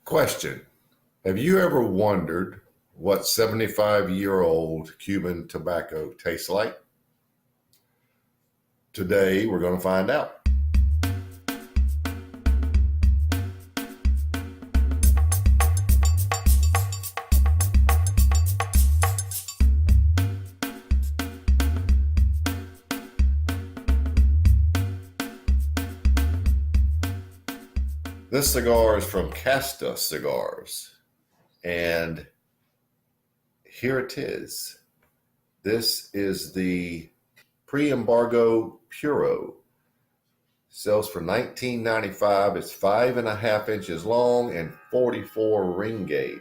Question. Have you ever wondered what 75-year-old Cuban tobacco tastes like? Today, we're going to find out. This cigar is from Casta Cigars, and here it is. This is the Pre-Embargo Puro. Sells for $19.95. It's 5.5 inches long and 44 ring gauge.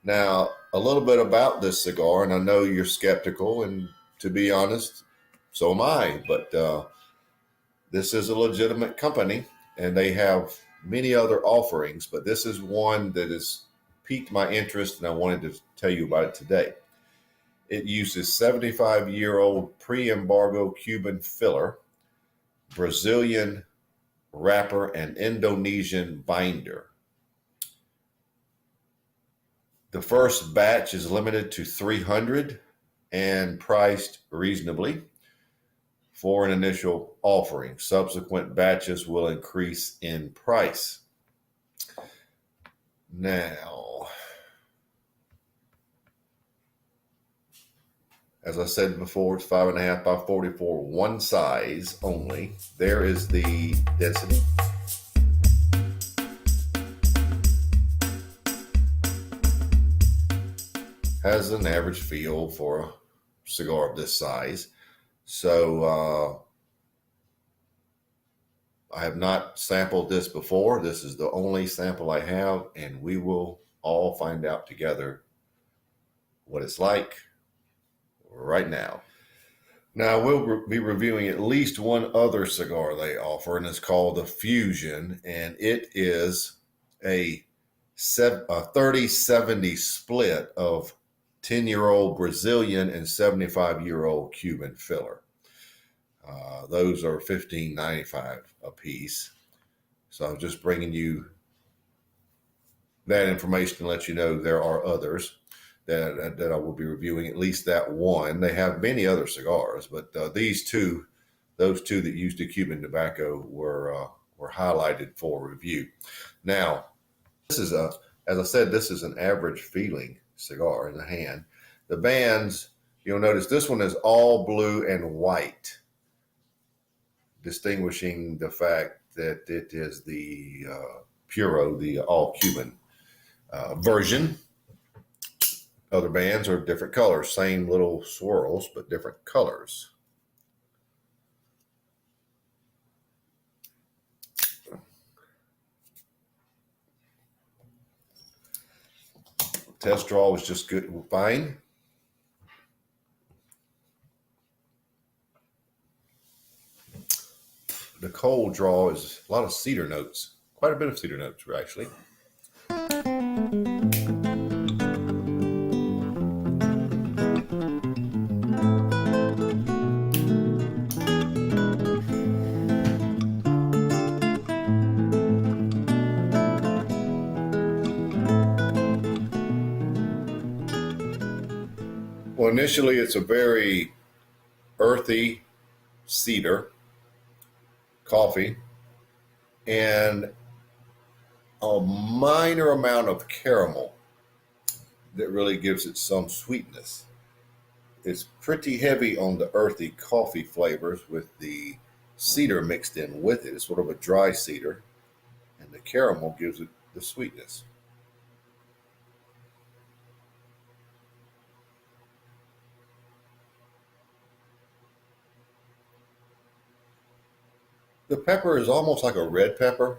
Now, a little bit about this cigar, and I know you're skeptical, and to be honest, so am I, but this is a legitimate company. And they have many other offerings, but this is one that has piqued my interest, and I wanted to tell you about it today. It uses 75-year-old pre-embargo Cuban filler, Brazilian wrapper, and Indonesian binder. The first batch is limited to 300 and priced reasonably for an initial offering. Subsequent batches will increase in price. Now, as I said before, it's 5.5 by 44, one size only. There is the density. Has an average feel for a cigar of this size. So I have not sampled this before. This is the only sample I have, and we will all find out together what it's like right now. Now, we'll be reviewing at least one other cigar they offer, and it's called the Fusion, and it is a 30-70 split of 10-year-old Brazilian and 75-year-old Cuban filler. Those are $15.95 a piece. So I'm just bringing you that information to let you know there are others that I will be reviewing, at least that one. They have many other cigars, but those two that used the Cuban tobacco were highlighted for review. Now, this is as I said, this is an average feeling cigar in the hand. The bands, you'll notice this one is all blue and white, distinguishing the fact that it is the Puro, the all Cuban version. Other bands are different colors, same little swirls, but different colors. Test draw was just good, fine. The cold draw is a lot of cedar notes, quite a bit of cedar notes, actually. Well, initially, it's a very earthy cedar, coffee, and a minor amount of caramel that really gives it some sweetness. It's pretty heavy on the earthy coffee flavors with the cedar mixed in with it. It's sort of a dry cedar, and the caramel gives it the sweetness. The pepper is almost like a red pepper,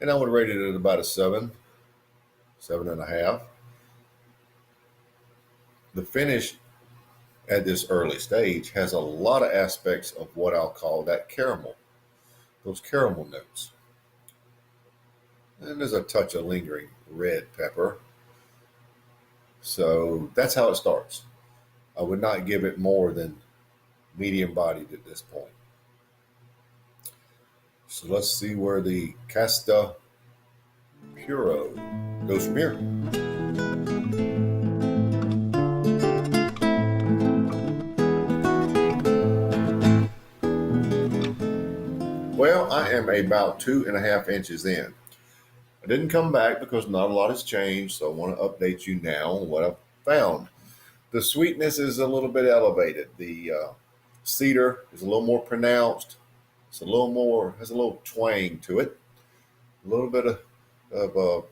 and I would rate it at about a 7.5. The finish at this early stage has a lot of aspects of what I'll call that caramel, those caramel notes. And there's a touch of lingering red pepper. So that's how it starts. I would not give it more than medium bodied at this point. So let's see where the Casta Puro. Goes from here. Well, I am about 2.5 inches in. I didn't come back because not a lot has changed, so I want to update you now on what I've found. The sweetness is a little bit elevated. The cedar is a little more pronounced. It's a little more, has a little twang to it. A little bit of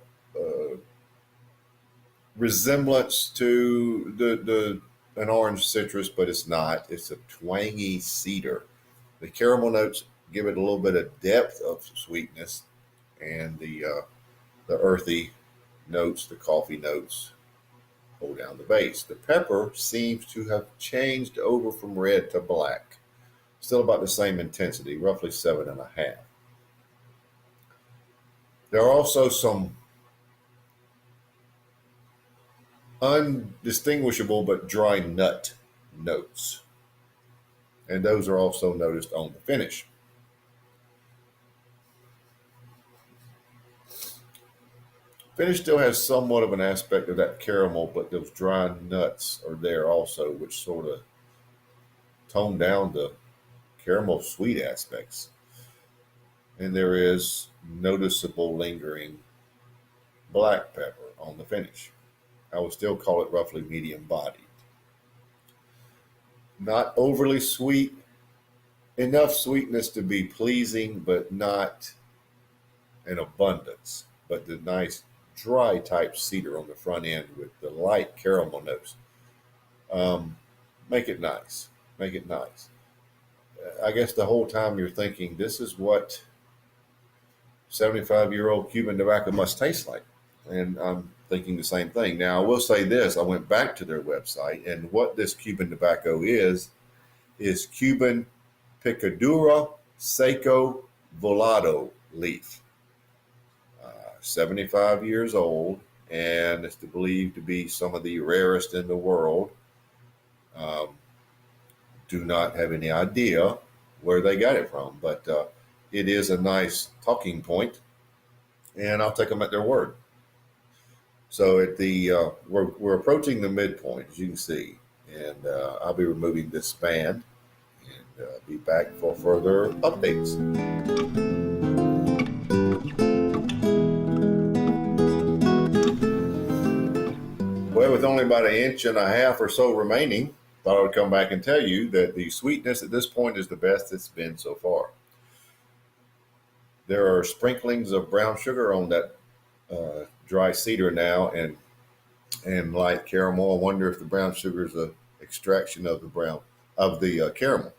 resemblance to the an orange citrus, but it's not. It's a twangy cedar. The caramel notes give it a little bit of depth of sweetness, and the earthy notes, the coffee notes, hold down the base. The pepper seems to have changed over from red to black. Still about the same intensity, roughly 7.5. There are also some undistinguishable but dry nut notes, and those are also noticed on the finish. Finish still has somewhat of an aspect of that caramel, but those dry nuts are there also, which sort of tone down the caramel sweet aspects. And there is noticeable lingering black pepper on the finish. I would still call it roughly medium bodied. Not overly sweet, enough sweetness to be pleasing, but not an abundance. But the nice dry type cedar on the front end with the light caramel notes. Make it nice. Make it nice. I guess the whole time you're thinking, this is what 75-year-old Cuban tobacco must taste like. And I'm thinking the same thing. Now, I will say this. I went back to their website, and what this Cuban tobacco is Cuban Picadura Seco Volado leaf. 75 years old, and it's believed to be some of the rarest in the world. Um, do not have any idea where they got it from, but it is a nice talking point, and I'll take them at their word. So at the we're approaching the midpoint, as you can see, and I'll be removing this band and be back for further updates. Well, with only about 1.5 inches or so remaining, thought I would come back and tell you that the sweetness at this point is the best it's been so far. There are sprinklings of brown sugar on that dry cedar now, and light caramel. I wonder if the brown sugar is an extraction of the caramel.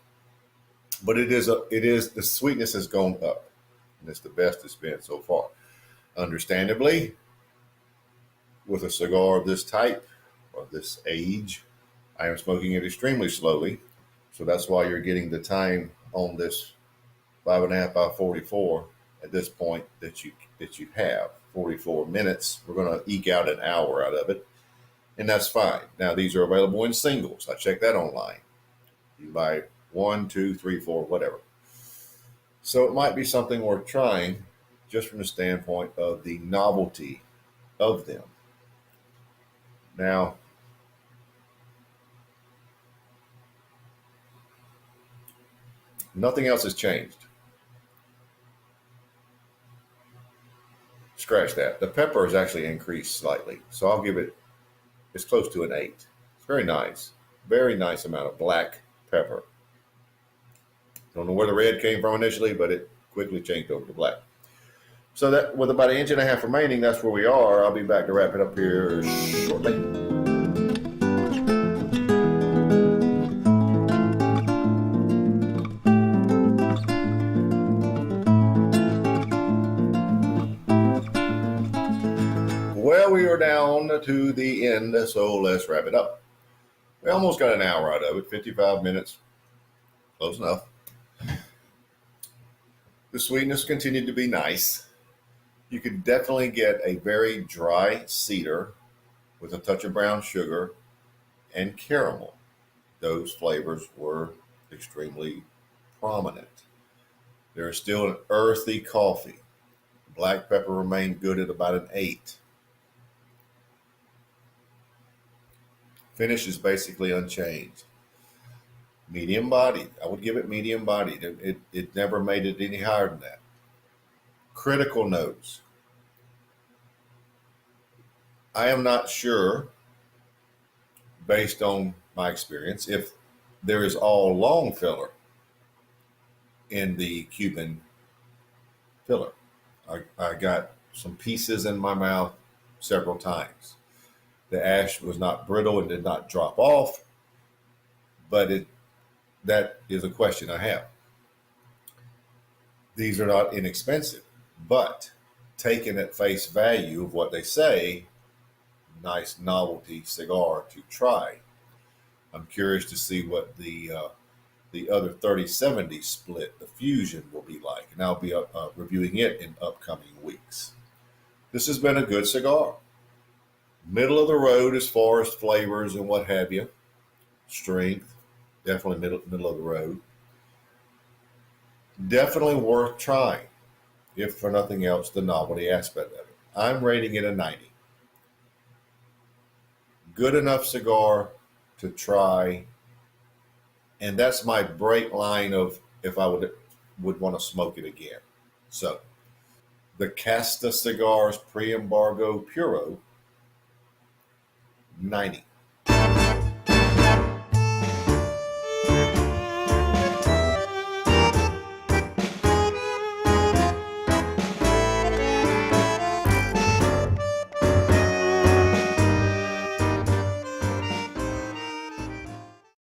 But it is the sweetness has gone up, and it's the best it's been so far. Understandably, with a cigar of this type or this age, I am smoking it extremely slowly. So that's why you're getting the time on this 5.5 by 44 at this point that you have 44 minutes. We're going to eke out an hour out of it, and that's fine. Now these are available in singles. I checked that online. You buy 1, 2, 3, 4, whatever. So it might be something worth trying, just from the standpoint of the novelty of them. Now, nothing else has changed. Scratch that. The pepper has actually increased slightly, so I'll give it, it's close to an 8. It's very nice. Very nice amount of black pepper. Don't know where the red came from initially, but it quickly changed over to black. So that, with about 1.5 inches remaining, that's where we are. I'll be back to wrap it up here shortly. Well, we are down to the end, so let's wrap it up. We almost got an hour out of it, 55 minutes. Close enough. The sweetness continued to be nice. You could definitely get a very dry cedar with a touch of brown sugar and caramel. Those flavors were extremely prominent. There is still an earthy coffee, Black pepper remained good at about an 8. Finish is basically unchanged. Medium bodied. I would give it medium bodied. It never made it any higher than that. Critical notes. I am not sure, based on my experience, if there is all long filler in the Cuban filler. I got some pieces in my mouth several times. The ash was not brittle and did not drop off, but that is a question I have. These are not inexpensive, but taken at face value of what they say, nice novelty cigar to try. I'm curious to see what the other 3070 split, the Fusion, will be like, and I'll be reviewing it in upcoming weeks. This has been a good cigar. Middle of the road as far as flavors and what have you. Strength, definitely middle of the road. Definitely worth trying, if for nothing else, the novelty aspect of it. I'm rating it a 90. Good enough cigar to try, and that's my break line of if I would want to smoke it again. So, the Casta Cigars Pre-Embargo Puro, 90.